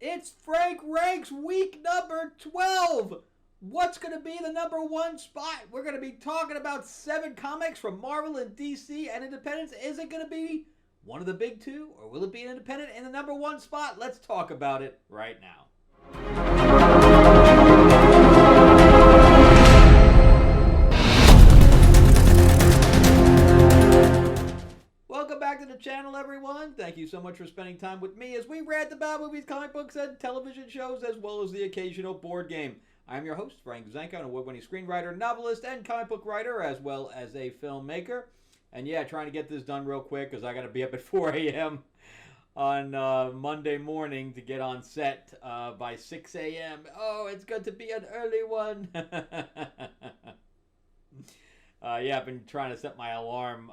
It's Frank Ranks week number 12. What's going to be the number one spot? We're going to be talking about 7 comics from Marvel and DC and Independence. Is it going to be one of the big two, or will it be an independent in the number one spot? Let's talk about it right now. Welcome back to the channel, everyone. Thank you so much for spending time with me as we rant about movies, comic books, and television shows, as well as the occasional board game. I'm your host, Frank Zanca, an award-winning screenwriter, novelist, and comic book writer, as well as a filmmaker. And yeah, trying to get this done real quick because I got to be up at 4 a.m. on Monday morning to get on set by 6 a.m. Oh, it's going to be an early one. Yeah, I've been trying to set my alarm,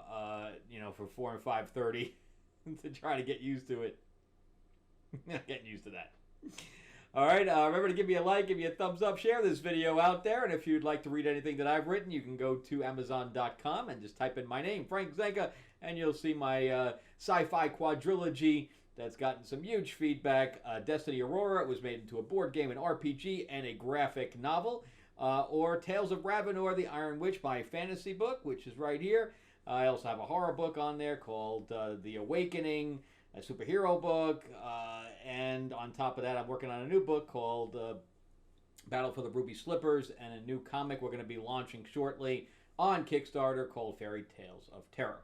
for 4 and 5:30 to try to get used to it. Getting used to that. All right, remember to give me a like, give me a thumbs up, share this video out there, and if you'd like to read anything that I've written, you can go to Amazon.com and just type in my name, Frank Zanca, and you'll see my sci-fi quadrilogy that's gotten some huge feedback. Destiny Aurora, it was made into a board game, an RPG, and a graphic novel. Or Tales of Ravenor, the Iron Witch, my fantasy book, which is right here. I also have a horror book on there called The Awakening, a superhero book, and on top of that, I'm working on a new book called Battle for the Ruby Slippers, and a new comic we're going to be launching shortly on Kickstarter called Fairy Tales of Terror.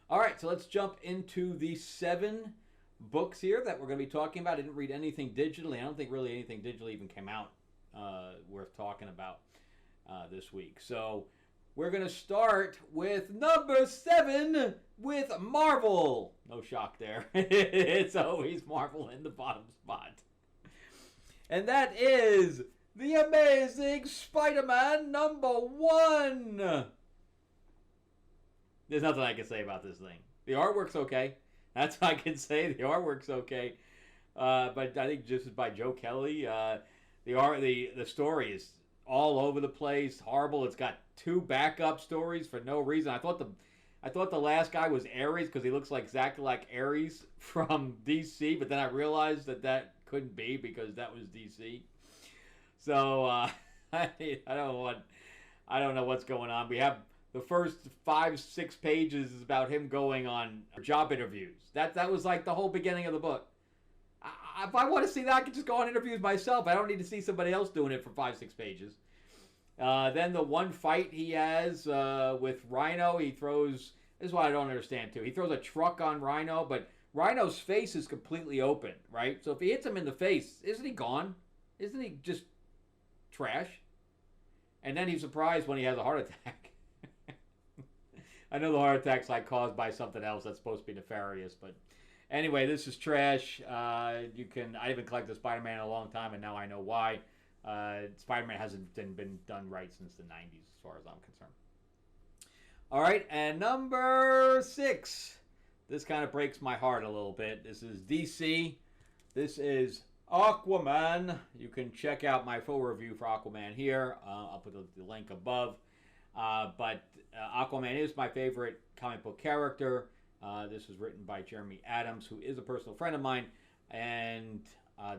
All right, so let's jump into the 7 books here that we're going to be talking about. I didn't read anything digitally. I don't think really anything digitally even came out worth talking about this week. So we're going to start with number 7 with Marvel. No shock there. It's always Marvel in the bottom spot. And that is The Amazing Spider-Man number 1. There's nothing I can say about this thing. The artwork's okay. That's what I can say. The artwork's okay. But I think just by Joe Kelly, the story is all over the place, horrible. It's got 2 backup stories for no reason. I thought the last guy was Ares because he looks exactly like Ares from DC, but then I realized that couldn't be because that was DC. So I don't know what's going on. We have the first 5-6 pages is about him going on job interviews. That was like the whole beginning of the book. If I want to see that, I can just go on interviews myself. I don't need to see somebody else doing it for 5-6 pages. Then the one fight he has with Rhino, he throws... This is what I don't understand, too. He throws a truck on Rhino, but Rhino's face is completely open, right? So if he hits him in the face, isn't he gone? Isn't he just trash? And then he's surprised when he has a heart attack. I know the heart attack's like caused by something else that's supposed to be nefarious, but... Anyway, this is trash. I haven't collected Spider-Man in a long time, and now I know why. Spider-Man hasn't been done right since the 90s, as far as I'm concerned. All right, and number 6. This kind of breaks my heart a little bit. This is DC. This is Aquaman. You can check out my full review for Aquaman here. I'll put the link above. But Aquaman is my favorite comic book character. This was written by Jeremy Adams, who is a personal friend of mine, and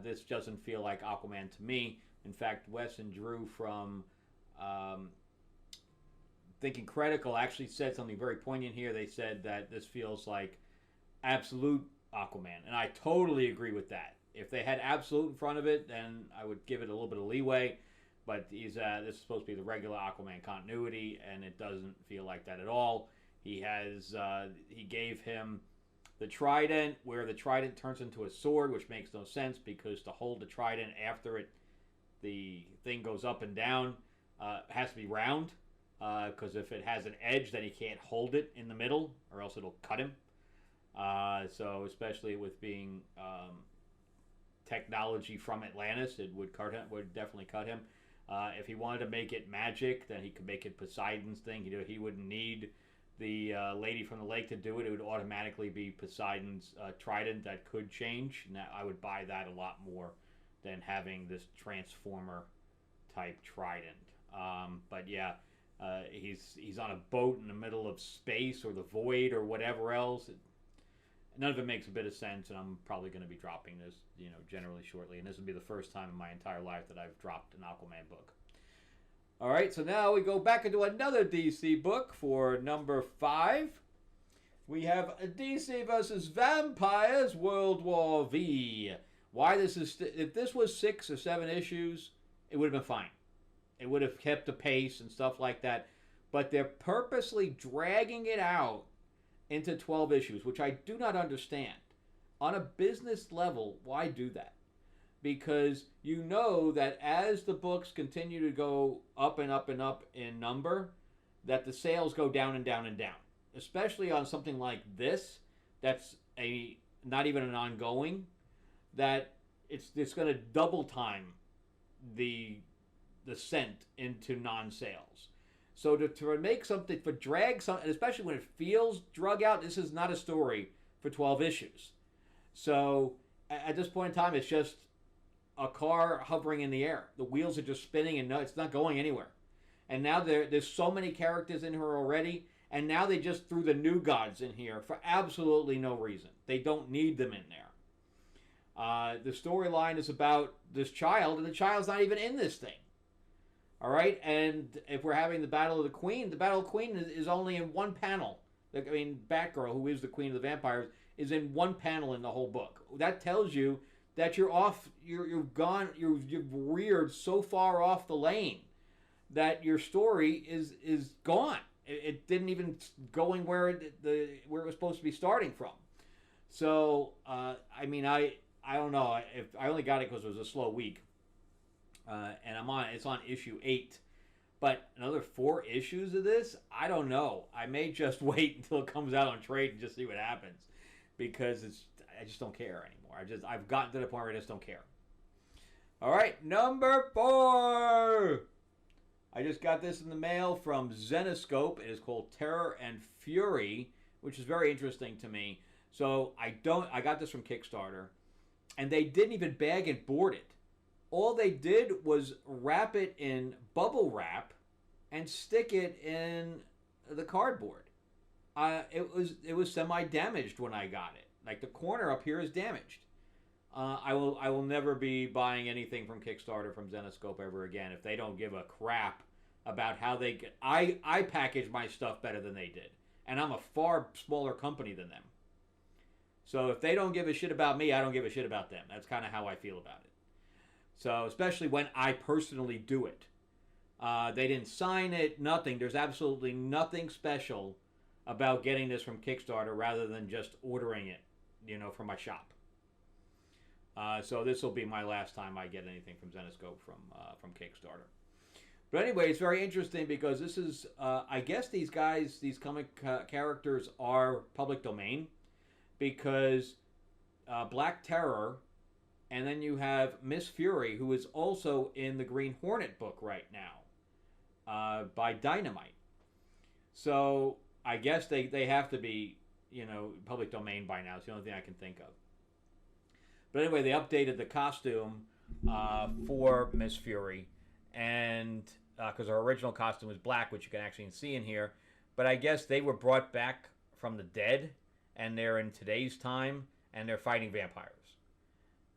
this doesn't feel like Aquaman to me. In fact, Wes and Drew from Thinking Critical actually said something very poignant here. They said that this feels like absolute Aquaman, and I totally agree with that. If they had absolute in front of it, then I would give it a little bit of leeway, but this is supposed to be the regular Aquaman continuity, and it doesn't feel like that at all. He gave him the trident, where the trident turns into a sword, which makes no sense because to hold the trident after the thing goes up and down, has to be round. Because if it has an edge, then he can't hold it in the middle, or else it'll cut him. So especially with being technology from Atlantis, it would definitely cut him. If he wanted to make it magic, then he could make it Poseidon's thing. He wouldn't need the lady from the lake to do it. It would automatically be Poseidon's trident that could change. Now, I would buy that a lot more than having this transformer type trident. But yeah, he's on a boat in the middle of space or the void or whatever else. None of it makes a bit of sense, and I'm probably going to be dropping this, generally shortly. And this will be the first time in my entire life that I've dropped an Aquaman book. All right, so now we go back into another DC book for number 5. We have DC versus Vampires World War V. Why this is... If this was 6 or 7 issues, it would have been fine. It would have kept the pace and stuff like that. But they're purposely dragging it out into 12 issues, which I do not understand. On a business level, why do that? Because you know that as the books continue to go up and up and up in number, that the sales go down and down and down. Especially on something like this, that's not even an ongoing, that it's going to double time the cent into non-sales. So to make something, for drag something, especially when it feels drug out, this is not a story for 12 issues. So at this point in time, it's just a car hovering in the air. The wheels are just spinning and it's not going anywhere. And now there's so many characters in here already, and now they just threw the new gods in here for absolutely no reason. They don't need them in there. The storyline is about this child, and the child's not even in this thing. All right, and if we're having the Battle of the Queen is only in one panel. Batgirl, who is the Queen of the Vampires, is in one panel in the whole book. That tells you that you're off, you've gone, you've reared so far off the lane that your story is gone. It didn't even going where it was supposed to be starting from. So I don't know. If I only got it because it was a slow week. And it's on issue 8, but another 4 issues of this, I don't know. I may just wait until it comes out on trade and just see what happens, because I just don't care anymore. I've gotten to the point where I just don't care. All right, number 4. I just got this in the mail from Zenescope. It is called Terror and Fury, which is very interesting to me. So I got this from Kickstarter, and they didn't even bag and board it. All they did was wrap it in bubble wrap and stick it in the cardboard. It was semi-damaged when I got it. Like, the corner up here is damaged. I will never be buying anything from Kickstarter from Zenescope ever again if they don't give a crap about how they get. I package my stuff better than they did, and I'm a far smaller company than them. So if they don't give a shit about me, I don't give a shit about them. That's kind of how I feel about it. So, especially when I personally do it. They didn't sign it, nothing. There's absolutely nothing special about getting this from Kickstarter rather than just ordering it, from my shop. So this will be my last time I get anything from Zenescope from Kickstarter. But anyway, it's very interesting because this is, I guess these comic characters are public domain, because Black Terror... And then you have Miss Fury, who is also in the Green Hornet book right now, by Dynamite. So I guess they have to be, public domain by now. It's the only thing I can think of. But anyway, they updated the costume for Miss Fury, and because her original costume was black, which you can actually see in here. But I guess they were brought back from the dead, and they're in today's time, and they're fighting vampires.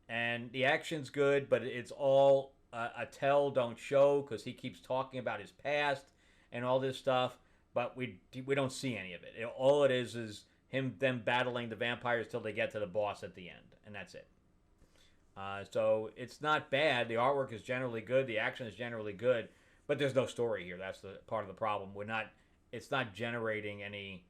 And the action's good, but it's all a tell, don't show, because he keeps talking about his past and all this stuff, but we don't see any of it. All it is them battling the vampires till they get to the boss at the end, and that's it. So it's not bad. The artwork is generally good. The action is generally good, but there's no story here. That's the part of the problem. It's not generating any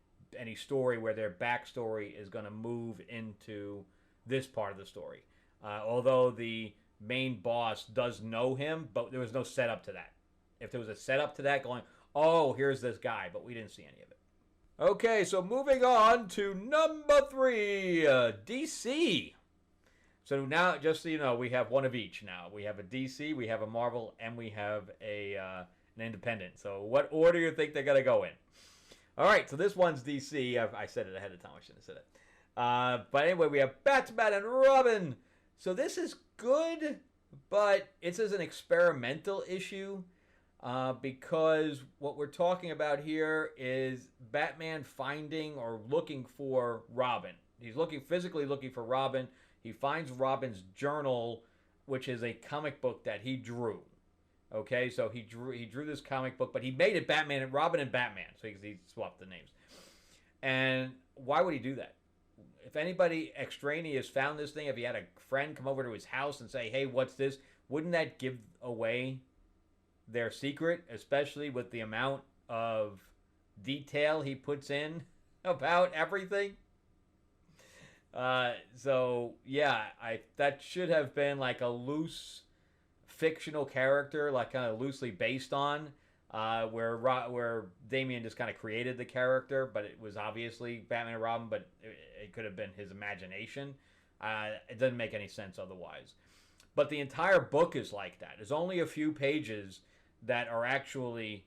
story where their backstory is going to move into this part of the story. Although the main boss does know him, but there was no setup to that. If there was a setup to that, going, oh, here's this guy, but we didn't see any of it. Okay, so moving on to number 3, DC. So now, just so you know, we have one of each now. We have a DC, we have a Marvel, and we have an independent. So what order do you think they're going to go in? All right, so this one's DC. I said it ahead of time. I shouldn't have said it. But anyway, we have Batman and Robin. So this is good, but it's as an experimental issue because what we're talking about here is Batman finding or looking for Robin He's physically looking for Robin. He finds Robin's journal, which is a comic book that he drew. Okay, so he drew this comic book, but he made it Batman and Robin and Batman. So he swapped the names. And why would he do that? If anybody extraneous found this thing, if he had a friend come over to his house and say, "Hey, what's this?" Wouldn't that give away their secret, especially with the amount of detail he puts in about everything? So yeah, that should have been like a loose fictional character, like kind of loosely based on, where Damian just kind of created the character, but it was obviously Batman and Robin, but it could have been his imagination. It doesn't make any sense otherwise. But the entire book is like that. There's only a few pages that are actually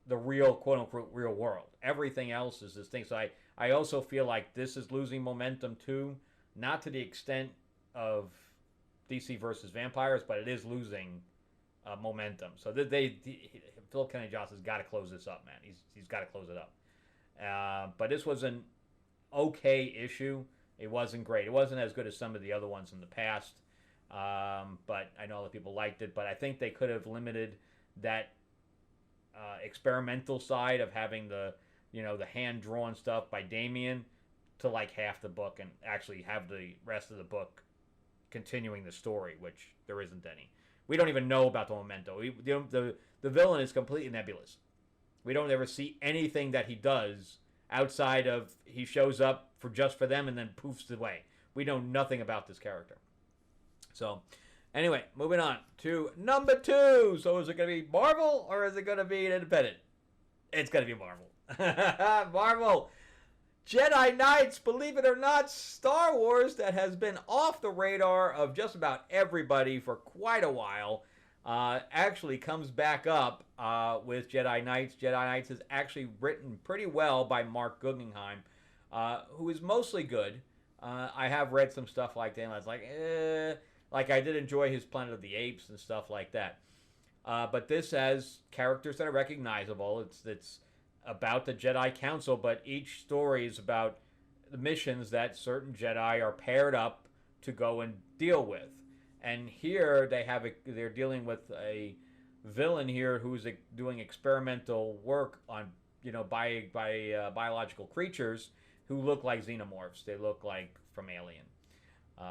the real, quote unquote, real world. Everything else is this thing. So I also feel like this is losing momentum too, not to the extent of DC versus vampires, but it is losing momentum. So Philip Kennedy Johnson has got to close this up, man. He's got to close it up. But this was an okay issue. It wasn't great. It wasn't as good as some of the other ones in the past. But I know other people liked it. But I think they could have limited that experimental side of having the hand drawn stuff by Damian to like half the book, and actually have the rest of the book continuing the story, which there isn't any. We don't even know about the memento. The villain is completely nebulous. We don't ever see anything that he does outside of he shows up for them and then poofs away. We know nothing about this character. So, anyway, moving on to number 2. So is it going to be Marvel or is it going to be an independent? It's going to be Marvel. Marvel. Jedi Knights, believe it or not, Star Wars that has been off the radar of just about everybody for quite a while, actually comes back up with Jedi Knights. Jedi Knights is actually written pretty well by Mark Guggenheim, who is mostly good. I have read some stuff like that, and I was like, like I did enjoy his Planet of the Apes and stuff like that. But this has characters that are recognizable. It's about the Jedi Council, but each story is about the missions that certain Jedi are paired up to go and deal with. And here they're dealing with a villain here who's doing experimental work on biological creatures who look like xenomorphs. They look like from Alien,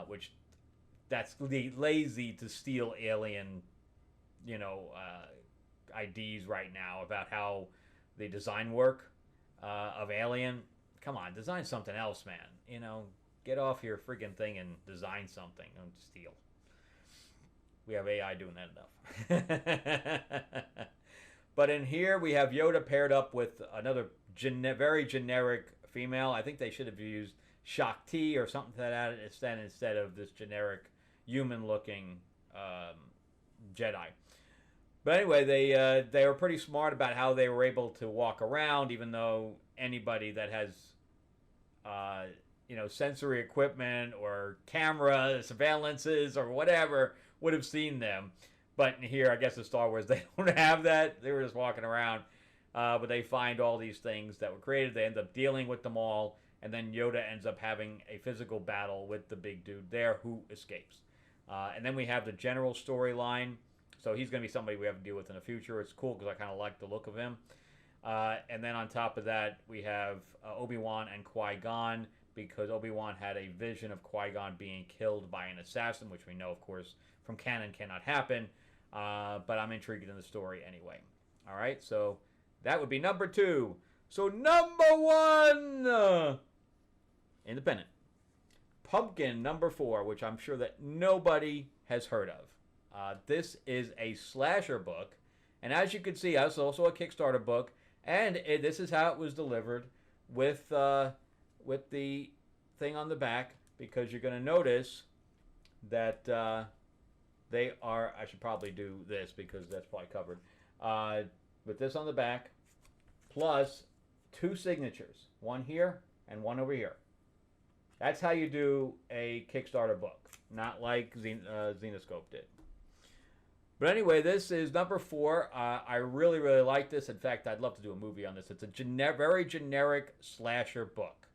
which that's lazy to steal Alien, IDs right now about how the design work of Alien. Come on, design something else, man. Get off your freaking thing and design something. Don't steal. We have AI doing that enough. But in here, we have Yoda paired up with another very generic female. I think they should have used Shakti or something to that extent instead of this generic human-looking Jedi. But anyway, they were pretty smart about how they were able to walk around, even though anybody that has sensory equipment or camera surveillances or whatever would have seen them. But here, I guess in Star Wars, they don't have that. They were just walking around. But they find all these things that were created. They end up dealing with them all. And then Yoda ends up having a physical battle with the big dude there who escapes. And then we have the general storyline. So he's going to be somebody we have to deal with in the future. It's cool because I kind of like the look of him. And then on top of that, we have Obi-Wan and Qui-Gon, because Obi-Wan had a vision of Qui-Gon being killed by an assassin, which we know, of course, from canon cannot happen. But I'm intrigued in the story anyway. All right, so that would be number 2. So number 1, independent. Pumpkin, number 4, which I'm sure that nobody has heard of. This is a slasher book, and as you can see, it's also a Kickstarter book, and this is how it was delivered with the thing on the back, because you're going to notice that they are, I should probably do this because that's probably covered, with this on the back, plus 2 signatures, one here and one over here. That's how you do a Kickstarter book, not like Xenoscope did. But anyway, this is number 4. I really, really like this. In fact, I'd love to do a movie on this. It's a very generic slasher book.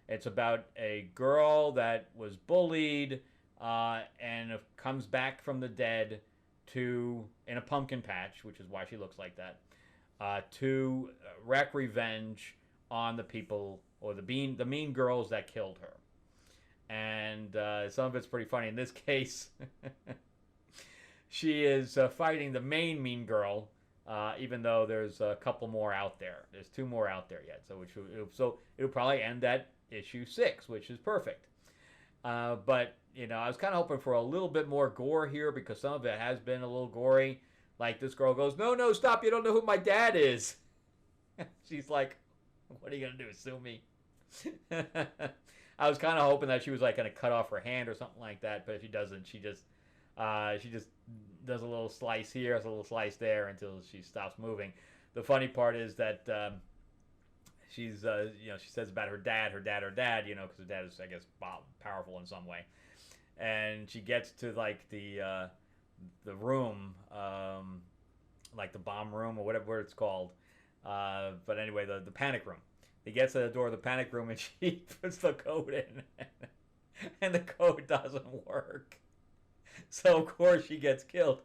It's about a girl that was bullied and comes back from the dead to in a pumpkin patch, which is why she looks like that, to wreak revenge on the people or the mean girls that killed her. And some of it's pretty funny. In this case, she is fighting the main mean girl, even though there's a couple more out there. There's 2 more out there yet, so it'll probably end at issue 6, which is perfect. But I was kind of hoping for a little bit more gore here because some of it has been a little gory. Like this girl goes, "No, stop! You don't know who my dad is." She's like, "What are you gonna do? Sue me?" I was kind of hoping that she was like gonna cut off her hand or something like that, but she doesn't. She just does a little slice here, a little slice there until she stops moving. The funny part is that she's she says about her dad, because her dad is, I guess, powerful in some way, and she gets to like the room, like the bomb room or whatever it's called, but anyway, the panic room. He gets to the door of the panic room and she puts the code in, and the code doesn't work. So of course she gets killed,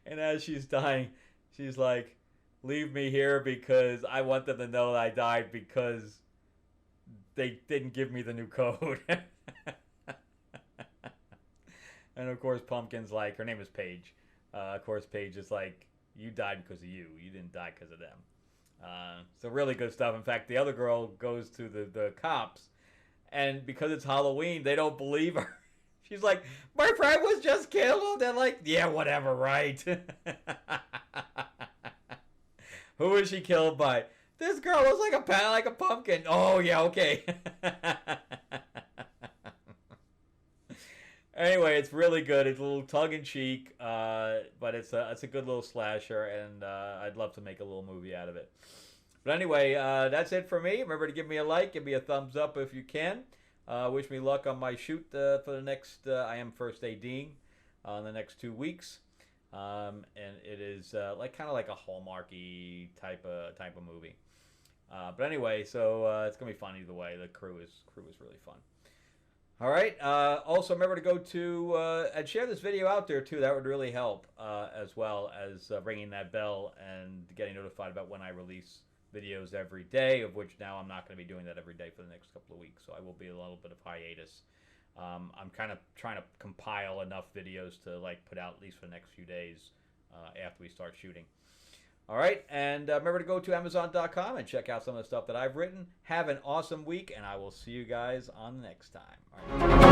and as she's dying, she's like, "Leave me here because I want them to know that I died because they didn't give me the new code." And of course Pumpkin's like, her name is Paige. Of course Paige is like, "You died because of you. You didn't die because of them." So really good stuff. In fact, the other girl goes to the cops, and because it's Halloween, they don't believe her. She's like, "My friend was just killed." They're like, "Yeah, whatever, right?" Who was she killed by? This girl was like a pumpkin. Oh yeah, okay. Anyway, it's really good. It's a little tongue-in-cheek, but it's a good little slasher, and I'd love to make a little movie out of it. But anyway, that's it for me. Remember to give me a like, give me a thumbs up if you can. Wish me luck on my shoot for the next. I am first ADing on the next 2 weeks, and it is kind of like a Hallmarky type of movie. But anyway, so it's gonna be fun either way. The crew is really fun. All right. Also, remember to go to and share this video out there too. That would really help, as well as ringing that bell and getting notified about when I release videos every day. Of which now I'm not going to be doing that every day for the next couple of weeks, so I will be a little bit of hiatus. I'm kind of trying to compile enough videos to put out at least for the next few days after we start shooting. All right, and remember to go to Amazon.com and check out some of the stuff that I've written. Have an awesome week, and I will see you guys on the next time. All right.